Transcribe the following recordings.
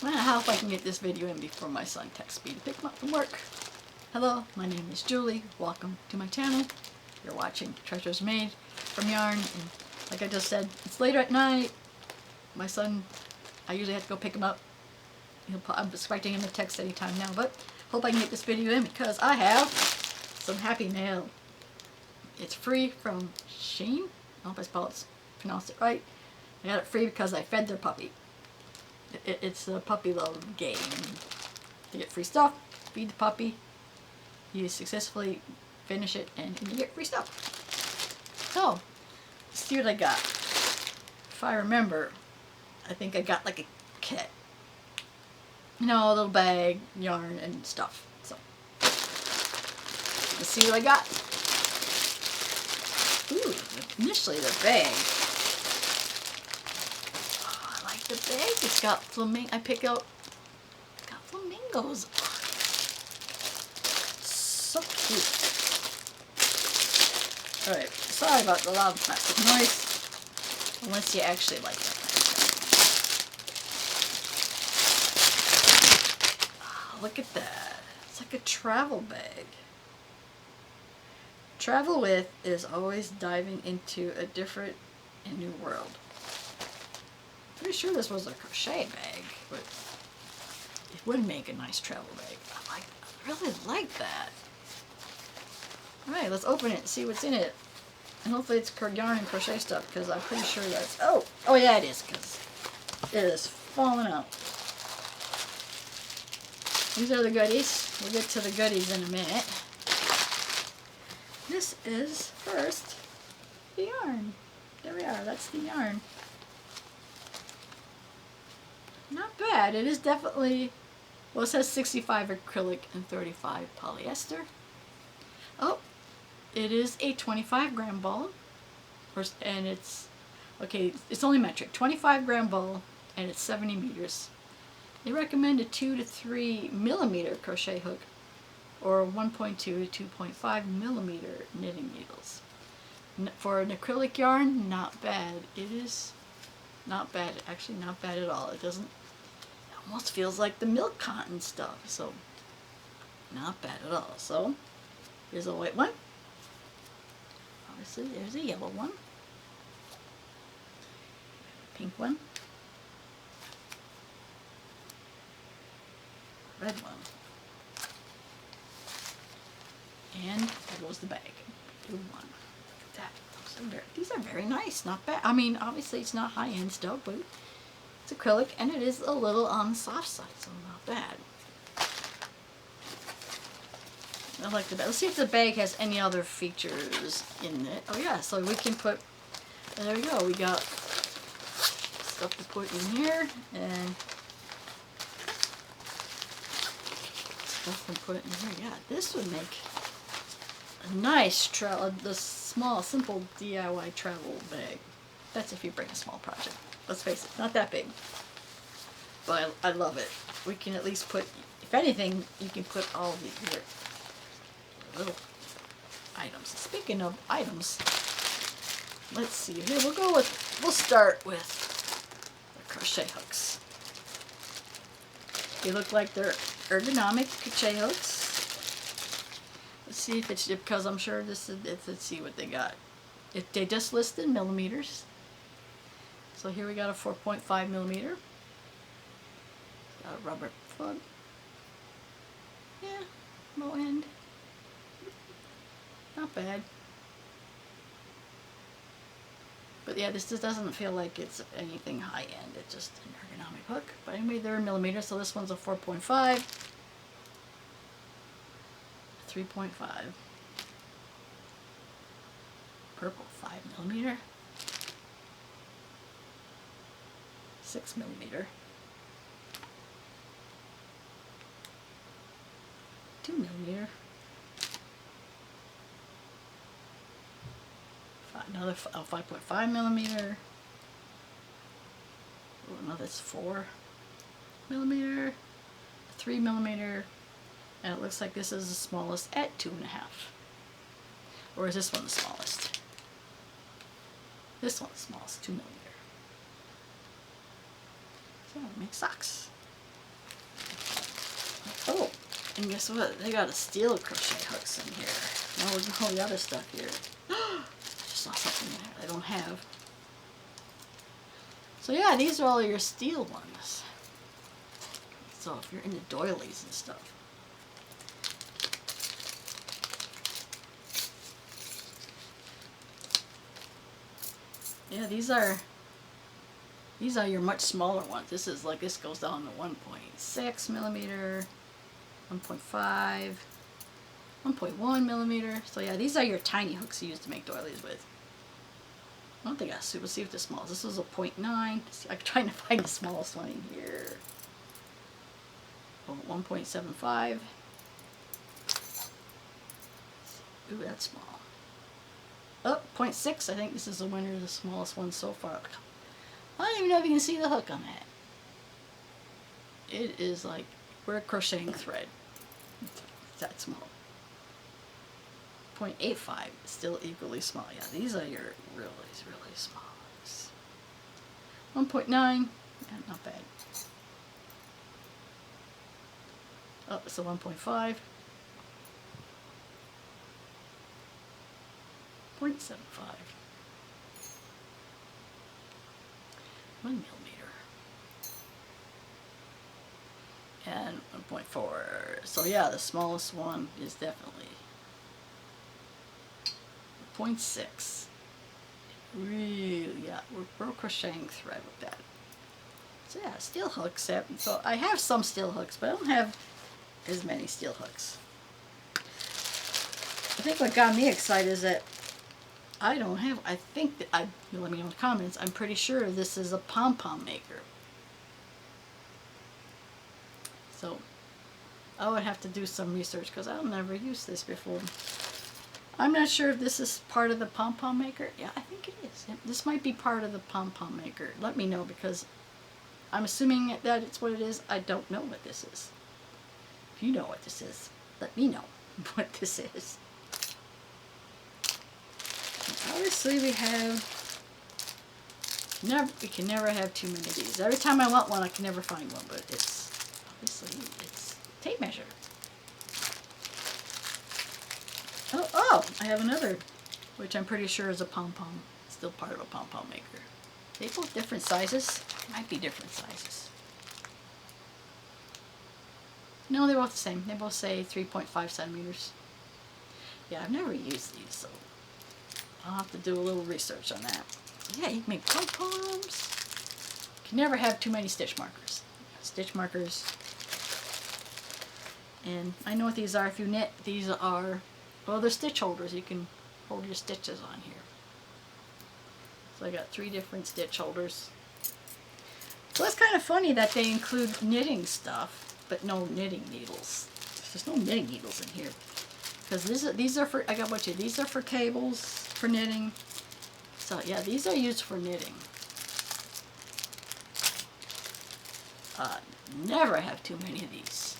How if I can get this video in before my son texts me to pick him up from work. Hello, my name is Julie. Welcome to my channel. You're watching Treasures Made from Yarn. And like I just said, it's later at night. My son, I usually have to go pick him up. I'm expecting him to text anytime now, but hope I can get this video in because I have some happy mail. It's free from SHEIN. I don't know if I pronounced it right. I got it free because I fed their puppy. It's a puppy love game. You get free stuff, feed the puppy, you successfully finish it, and you get free stuff. So, let's see what I got. If I remember, I think I got like a kit. You know, a little bag, yarn, and stuff. So, let's see what I got. Ooh, initially the bag. The bag, it's got I pick out, got flamingos on it. So cute. Alright, sorry about the loud plastic noise, unless you actually like that kind of stuff. Oh, look at that. It's like a travel bag. Travel with is always diving into a different and new world. Pretty sure this was a crochet bag, but it would make a nice travel bag. I really like that. Alright, let's open it and see what's in it. And hopefully it's yarn and crochet stuff, because I'm pretty sure that's... Oh yeah, it is, because it is falling out. These are the goodies. We'll get to the goodies in a minute. This is, first, the yarn. There we are, that's the yarn. Not bad. It is definitely, well, it says 65 acrylic and 35 polyester. Oh, it is a 25-gram ball. And it's, okay, it's only metric. 25-gram ball, and it's 70 meters. They recommend a 2 to 3 millimeter crochet hook, or 1.2 to 2.5 millimeter knitting needles. For an acrylic yarn, not bad. It is not bad, actually not bad at all. It almost feels like the milk cotton stuff, so not bad at all. So here's a white one. Obviously there's a yellow one. Pink one. Red one. And there goes the bag. Blue one. Look at that. These are very nice, not bad. I mean, obviously it's not high-end stuff, but it's acrylic and it is a little on the soft side, so not bad. I like the bag. Let's see if the bag has any other features in it. Oh yeah, so we can put, there we go, we got stuff to put in here, and stuff to put in here. Yeah, this would make a nice the small, simple DIY travel bag. That's if you bring a small project. Let's face it, not that big. But I love it. We can at least put, if anything, you can put all of your little items. Speaking of items, let's see here. We'll start with the crochet hooks. They look like they're ergonomic crochet hooks. Let's see if it's, because I'm sure this is, let's see what they got. They just listed millimeters. So here we got a 4.5 millimeter. Got a rubber foot. Yeah, low end. Not bad. But yeah, this just doesn't feel like it's anything high end. It's just an ergonomic hook. But anyway, they're in millimeters, so this one's a 4.5. 3.5. Purple, 5 millimeter. 6 millimeter. 2 millimeter. Another 5.5 millimeter. Ooh, another 4 millimeter. 3 millimeter. And it looks like this is the smallest at 2.5. Or is this one the smallest? This one's the smallest, 2 millimeter. So make socks. Oh, and guess what? They got a steel crochet hooks in here. Now we're all the other stuff here. I just saw something in there I don't have. So yeah, these are all your steel ones. So if you're into doilies and stuff. Yeah, these are your much smaller ones. This is like, this goes down to 1.6 millimeter, 1.5, 1.1 millimeter. So yeah, these are your tiny hooks you use to make doilies with. I don't think I see. We'll see if the smallest. This was a 0.9. I'm trying to find the smallest one in here. Oh, 1.75. Ooh, that's small. Oh, 0.6. I think this is the winner, the smallest one so far. I don't even know if you can see the hook on that. It is like we're crocheting thread. It's that small. 0.85, still equally small. Yeah, these are your really, really small hooks. 1.9, yeah, not bad. Oh, it's a 1.5. 0.75. 1 millimeter. And 1.4. So yeah, the smallest one is definitely 0.6. Really, yeah, we're crocheting thread with that. So yeah, steel hooks. So I have some steel hooks, but I don't have as many steel hooks. I think what got me excited is that I don't have, I think that, you'll let me know in the comments, I'm pretty sure this is a pom-pom maker. So I would have to do some research because I've never used this before. I'm not sure if this is part of the pom-pom maker. Yeah, I think it is. This might be part of the pom-pom maker. Let me know, because I'm assuming that it's what it is. I don't know what this is. If you know what this is, let me know what this is. Obviously we can never have too many of these. Every time I want one, I can never find one, but it's obviously it's tape measure. Oh, I have another, which I'm pretty sure is a pom-pom, still part of a pom-pom maker. They both different sizes. Might be different sizes. No, they're both the same. They both say 3.5 centimeters. Yeah, I've never used these, so I'll have to do a little research on that. Yeah, you can make pom-poms. You can never have too many stitch markers. Stitch markers. And I know what these are. If you knit, these are, well, they're stitch holders. You can hold your stitches on here. So I got 3 different stitch holders. So it's kind of funny that they include knitting stuff, but no knitting needles. There's no knitting needles in here. Because these are for, I got what you, these are for cables, for knitting. So yeah, these are used for knitting. Never have too many of these.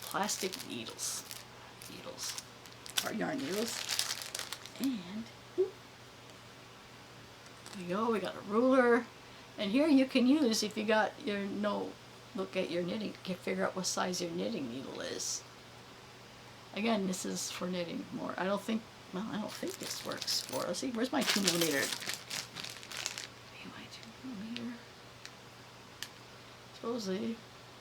Plastic needles. Or yarn needles. And there you go, we got a ruler. And here you can use, if you got your, look at your knitting, figure out what size your knitting needle is. Again, this is for knitting more. I don't think this works for, let's see, where's my 2 millimeter? Supposedly,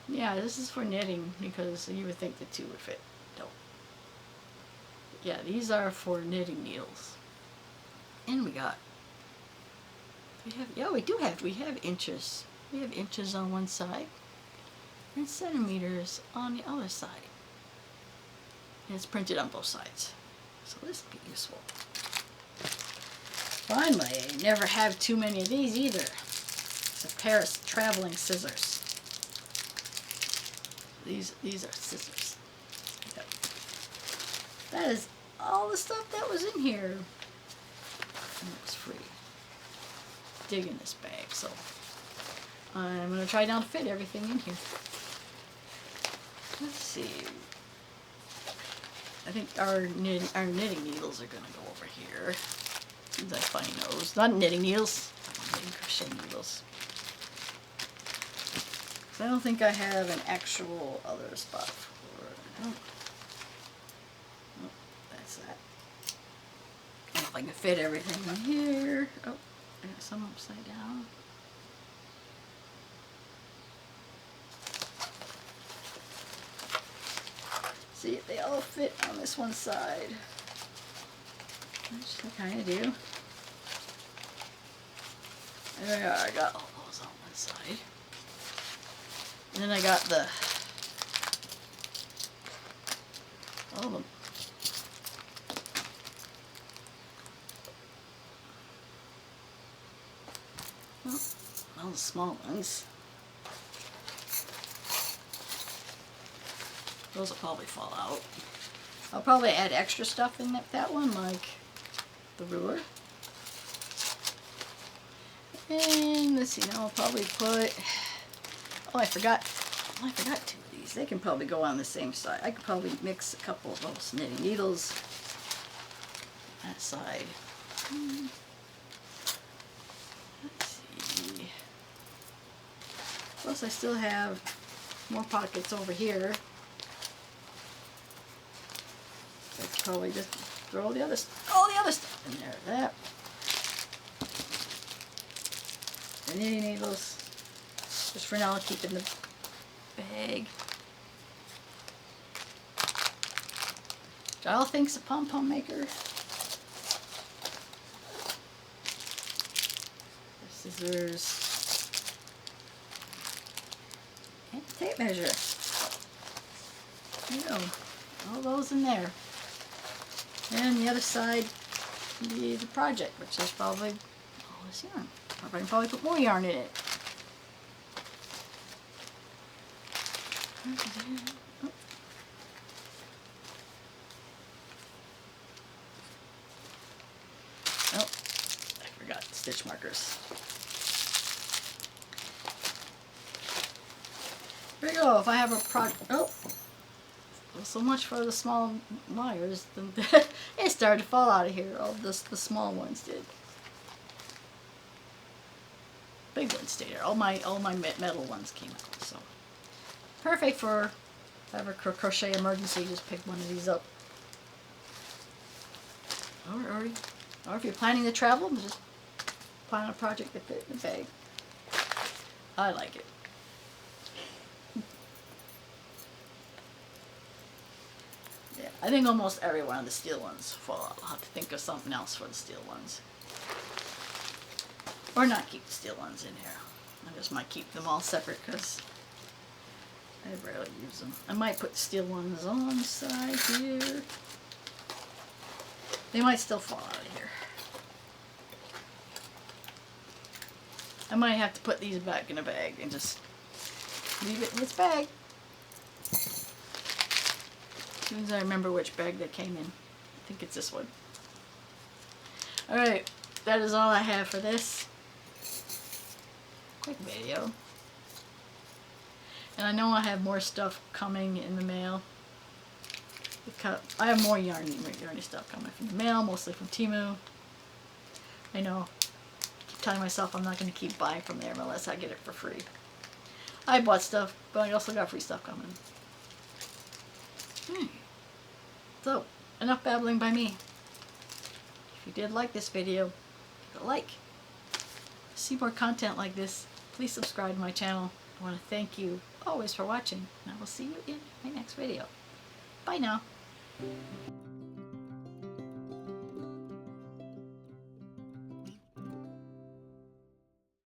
yeah, this is for knitting because you would think the 2 would fit. Don't. Yeah, these are for knitting needles. And we have inches. We have inches on one side and centimeters on the other side. And it's printed on both sides. So this will be useful. Finally, I never have too many of these either. It's a pair of traveling scissors. These are scissors. Yep. That is all the stuff that was in here. And it was free. Dig in this bag, so I'm going to try now to fit everything in here. Let's see. I think our knitting needles are going to go over here. As soon as I find those. Not knitting needles. Knitting crochet needles. I don't think I have an actual other spot for it. Oh, that's that. I don't know if I can fit everything in here. Oh, I got some upside down. See if they all fit on this one side. Which they kind of do. There, I got all those on one side. And then I got all of them. Well, all the small ones. Those will probably fall out. I'll probably add extra stuff in that one, like the ruler. And let's see, now I'll probably put, oh, I forgot 2 of these. They can probably go on the same side. I could probably mix a couple of those knitting needles on that side. Let's see. Plus I still have more pockets over here. I could probably just throw all the other stuff in there. That. The knitting needles, just for now, I'll keep in the bag. Which I all think's a pom-pom maker. Scissors. And a tape measure. There you go. All those in there. And the other side, the project, which is probably all this yarn. Or I can probably put more yarn in it. Oh, I forgot stitch markers. There you go. If I have a project, oh, well, so much for the small wires. It started to fall out of here. All the small ones did. Big ones stayed there. All my metal ones came out. So perfect for if I have a crochet emergency. Just pick one of these up. Or if you're planning to travel, just plan a project to fit in the bag. I like it. Yeah, I think almost every one of the steel ones fall out. I'll have to think of something else for the steel ones. Or not keep the steel ones in here. I just might keep them all separate because I rarely use them. I might put the steel ones on the side here. They might still fall out of here. I might have to put these back in a bag and just leave it in its bag. As soon as I remember which bag they came in. I think it's this one. Alright, that is all I have for this quick video. And I know I have more stuff coming in the mail. I have more yarny stuff coming from the mail, mostly from Temu. I know. I keep telling myself I'm not going to keep buying from there unless I get it for free. I bought stuff, but I also got free stuff coming. So, enough babbling by me. If you did like this video, give it a like. To see more content like this, please subscribe to my channel. I want to thank you always for watching, and I will see you in my next video. Bye now.